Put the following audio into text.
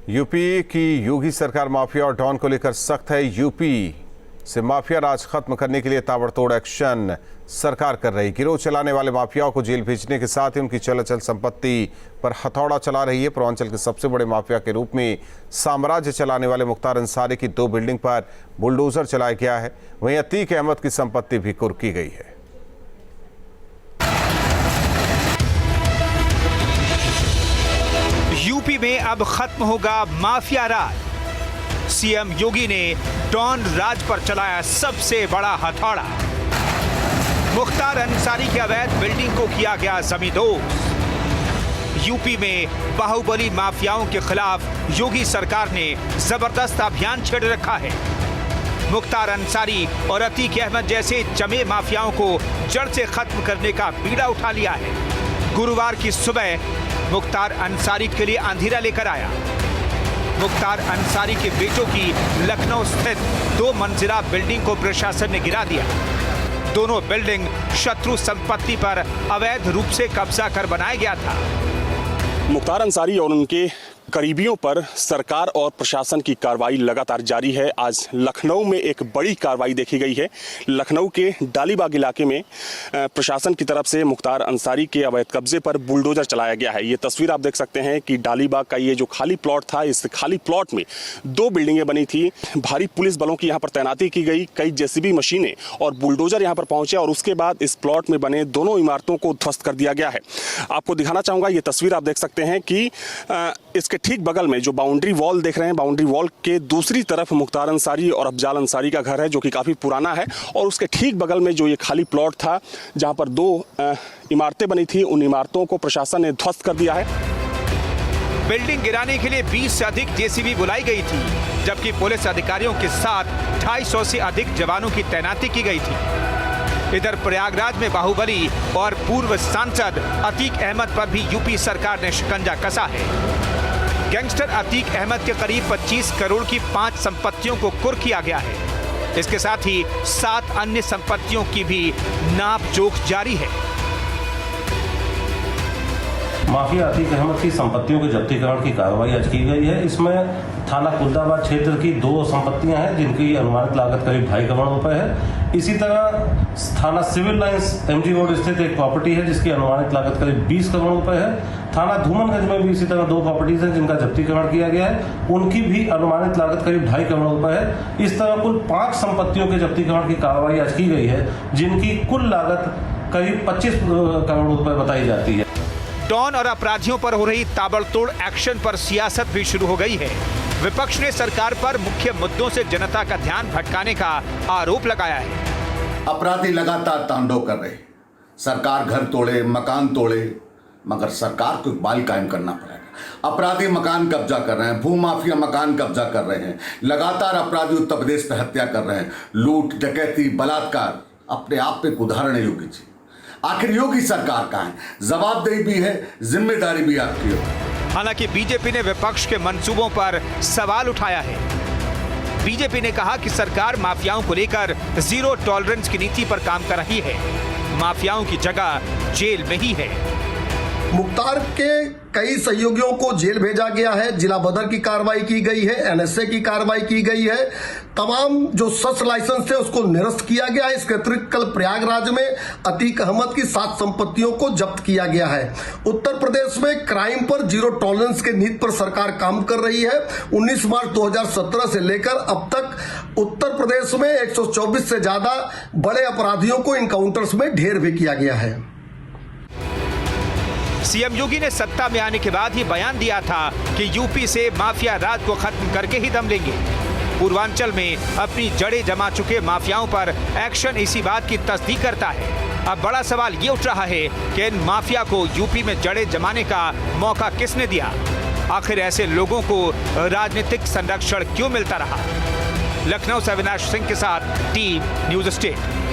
UP की योगी सरकार mafia और डॉन को लेकर सख्त है। यूपी से माफिया राज खत्म करने के लिए ताबड़तोड़ एक्शन सरकार कर रही। गिरोह चलाने वाले माफियाओं को जेल भेजने के साथ ही उनकी चल संपत्ति पर हथौड़ा चला रही है। पूर्वांचल के सबसे बड़े माफिया के रूप में साम्राज्य चलाने वाले मुख्तार अंसारी की 2 बिल्डिंग पर बुलडोजर चलाया गया है। वहीं अतीक अहमद की संपत्ति भी कुर्की गई है। यूपी में अब खत्म होगा माफिया राज। सीएम योगी ने डॉन राज पर चलाया सबसे बड़ा हथौड़ा। मुख्तार अंसारी के अवैध बिल्डिंग को किया गया जमींदोज। यूपी में बाहुबली माफियाओं के खिलाफ योगी सरकार ने जबरदस्त अभियान छेड़ रखा है। मुख्तार अंसारी और अतीक अहमद जैसे जमे माफियाओं को जड़ से खत्म करने का बीड़ा उठा लिया है। गुरुवार की सुबह मुख्तार अंसारी के लिए अंधेरा लेकर आया। मुख्तार अंसारी के बेटों की लखनऊ स्थित 2 मंजिला बिल्डिंग को प्रशासन ने गिरा दिया। दोनों बिल्डिंग शत्रु संपत्ति पर अवैध रूप से कब्जा कर बनाया गया था। मुख्तार अंसारी और उनके करीबियों पर सरकार और प्रशासन की कार्रवाई लगातार जारी है। आज लखनऊ में एक बड़ी कार्रवाई देखी गई है। लखनऊ के डालीबाग इलाके में प्रशासन की तरफ से मुख्तार अंसारी के अवैध कब्जे पर बुलडोजर चलाया गया है। ये तस्वीर आप देख सकते हैं कि डालीबाग का ये जो खाली प्लॉट था, इस खाली प्लॉट में 2 बिल्डिंगें बनी थी। भारी पुलिस बलों की यहाँ पर तैनाती की गई, कई जेसीबी मशीनें और बुलडोजर यहाँ पर पहुंचे और उसके बाद इस प्लॉट में बने दोनों इमारतों को ध्वस्त कर दिया गया है। आपको दिखाना चाहूंगा, ये तस्वीर आप देख सकते हैं कि इसके ठीक बगल में जो बाउंड्री वॉल देख रहे हैं, बाउंड्री वॉल के दूसरी तरफ मुख्तार अंसारी और अफजाल अंसारी का घर है, जो कि काफी पुराना है। और उसके ठीक बगल में जो ये खाली प्लॉट था, जहां पर 2 इमारतें बनी थी, उन इमारतों को प्रशासन ने ध्वस्त कर दिया है। बिल्डिंग गिराने के लिए 20 से अधिक जेसीबी बुलाई गई थी, जबकि पुलिस अधिकारियों के साथ 250 से अधिक जवानों की तैनाती की गई थी। इधर प्रयागराज में बाहुबली और पूर्व सांसद अतीक अहमद पर भी यूपी सरकार ने शिकंजा कसा है। गैंगस्टर अतीक अहमद के करीब 25 करोड़ की 5 संपत्तियों को कुर्क किया गया है। इसके साथ ही 7 अन्य संपत्तियों की भी नापजोख जारी है। माफिया अतीक अहमद की संपत्तियों के जब्तीकरण की कार्रवाई आज की गई है। इसमें थाना खुलदाबाद क्षेत्र की 2 संपत्तियां हैं, जिनकी अनुमानित लागत करीब 2.5 करोड़ रुपए है। इसी तरह थाना सिविल लाइंस एमजी रोड स्थित एक प्रॉपर्टी है, जिसकी अनुमानित लागत करीब 20 करोड़ रुपए है। थाना धूमनगंज में भी इसी तरह 2 प्रॉपर्टीज हैं, जिनका जब्तीकरण किया गया है। उनकी भी अनुमानित लागत करीब 2.5 करोड़ रुपए है। इस तरह कुल 5 संपत्तियों के जब्तीकरण की कार्रवाई आज की गई है, जिनकी कुल लागत करीब 25 करोड़ रुपए बताई जाती है। डॉन और अपराधियों पर हो रही ताबड़तोड़ एक्शन पर सियासत भी शुरू हो गई है। विपक्ष ने सरकार पर मुख्य मुद्दों से जनता का ध्यान भटकाने का आरोप लगाया है। अपराधी लगातार तांडव कर रहे, सरकार घर तोड़े, मकान तोड़े, मगर सरकार को बाल कायम करना पड़ेगा। अपराधी मकान कब्जा कर रहे हैं, भूमाफिया मकान कब्जा कर रहे हैं, लगातार अपराधी उत्तर प्रदेश पे हत्या कर रहे हैं, लूट, डकैती, बलात्कार। अपने आप पे एक उदाहरण है योगी जी। आखिर योगी सरकार का है, जवाबदेही भी है, जिम्मेदारी भी आपकी है। हालांकि बीजेपी ने विपक्ष के मंसूबों पर सवाल उठाया है। बीजेपी ने कहा कि सरकार माफियाओं को लेकर जीरो टॉलरेंस की नीति पर काम कर रही है। माफियाओं की जगह जेल में ही है। मुख्तार के कई सहयोगियों को जेल भेजा गया है। जिला बदर की कार्रवाई की गई है, एनएसए की कार्रवाई की गई है। तमाम जो शस्त्र लाइसेंस थे उसको निरस्त किया गया है। इसके अतिरिक्त कल प्रयागराज में अतीक अहमद की 7 संपत्तियों को जब्त किया गया है। उत्तर प्रदेश में क्राइम पर जीरो टॉलरेंस के नीति पर सरकार काम कर रही है। 19 मार्च 2017 से लेकर अब तक उत्तर प्रदेश में 124 से ज्यादा बड़े अपराधियों को इनकाउंटर्स में ढेर भी किया गया है। सीएम योगी ने सत्ता में आने के बाद ही बयान दिया था कि यूपी से माफिया राज को खत्म करके ही दम लेंगे। पूर्वांचल में अपनी जड़ें जमा चुके माफियाओं पर एक्शन इसी बात की तस्दीक करता है। अब बड़ा सवाल ये उठ रहा है कि इन माफिया को यूपी में जड़ें जमाने का मौका किसने दिया? आखिर ऐसे लोगों को राजनीतिक संरक्षण क्यों मिलता रहा? लखनऊ से अविनाश सिंह के साथ टीम न्यूज स्टेट।